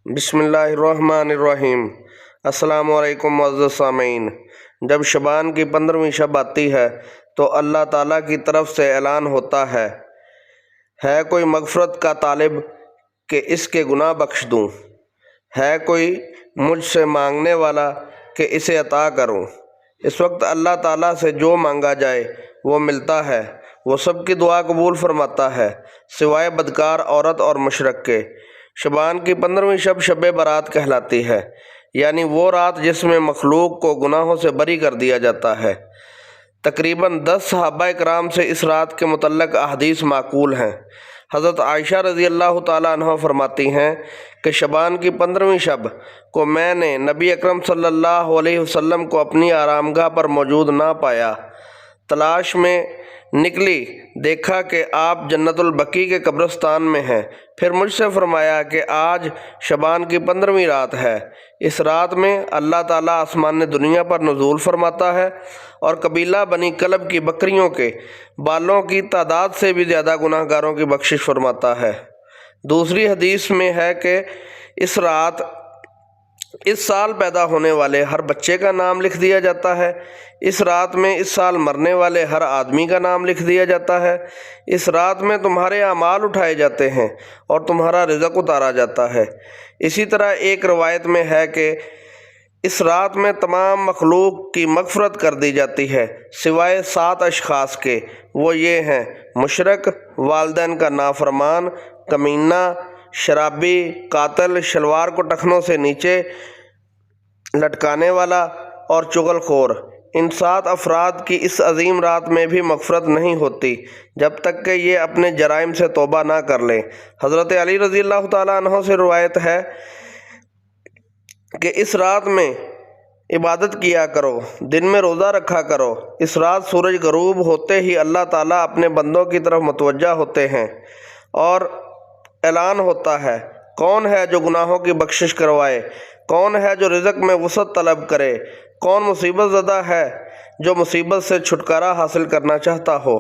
بسم اللہ الرحمن الرحیم۔ السلام علیکم معزز سامعین۔ جب شعبان کی 15ویں شب آتی ہے تو اللہ تعالیٰ کی طرف سے اعلان ہوتا ہے کوئی مغفرت کا طالب کہ اس کے گناہ بخش دوں، ہے کوئی مجھ سے مانگنے والا کہ اسے عطا کروں۔ اس وقت اللہ تعالیٰ سے جو مانگا جائے وہ ملتا ہے، وہ سب کی دعا قبول فرماتا ہے سوائے بدکار عورت اور مشرک کے۔ شعبان کی 15ویں شب شب برات کہلاتی ہے، یعنی وہ رات جس میں مخلوق کو گناہوں سے بری کر دیا جاتا ہے۔ تقریباً 10 صحابہ کرام سے اس رات کے متعلق احادیث معقول ہیں۔ حضرت عائشہ رضی اللہ تعالیٰ عنہ فرماتی ہیں کہ شعبان کی 15ویں شب کو میں نے نبی اکرم صلی اللہ علیہ وسلم کو اپنی آرامگاہ پر موجود نہ پایا، تلاش میں نکلی، دیکھا کہ آپ جنت البقیع کے قبرستان میں ہیں۔ پھر مجھ سے فرمایا کہ آج شعبان کی 15ویں رات ہے، اس رات میں اللہ تعالیٰ آسمان دنیا پر نزول فرماتا ہے اور قبیلہ بنی کلب کی بکریوں کے بالوں کی تعداد سے بھی زیادہ گناہ گاروں کی بخشش فرماتا ہے۔ دوسری حدیث میں ہے کہ اس رات اس سال پیدا ہونے والے ہر بچے کا نام لکھ دیا جاتا ہے، اس رات میں اس سال مرنے والے ہر آدمی کا نام لکھ دیا جاتا ہے، اس رات میں تمہارے اعمال اٹھائے جاتے ہیں اور تمہارا رزق اتارا جاتا ہے۔ اسی طرح ایک روایت میں ہے کہ اس رات میں تمام مخلوق کی مغفرت کر دی جاتی ہے سوائے 7 اشخاص کے، وہ یہ ہیں: مشرک، والدین کا نافرمان، کمینہ، شرابی، قاتل، شلوار کو ٹخنوں سے نیچے لٹکانے والا اور چغل خور۔ ان 7 افراد کی اس عظیم رات میں بھی مغفرت نہیں ہوتی جب تک کہ یہ اپنے جرائم سے توبہ نہ کر لیں۔ حضرت علی رضی اللہ تعالیٰ عنہ سے روایت ہے کہ اس رات میں عبادت کیا کرو، دن میں روزہ رکھا کرو۔ اس رات سورج غروب ہوتے ہی اللہ تعالیٰ اپنے بندوں کی طرف متوجہ ہوتے ہیں اور اعلان ہوتا ہے: کون ہے جو گناہوں کی بخشش کروائے؟ کون ہے جو رزق میں وسعت طلب کرے؟ کون مصیبت زدہ ہے جو مصیبت سے چھٹکارا حاصل کرنا چاہتا ہو؟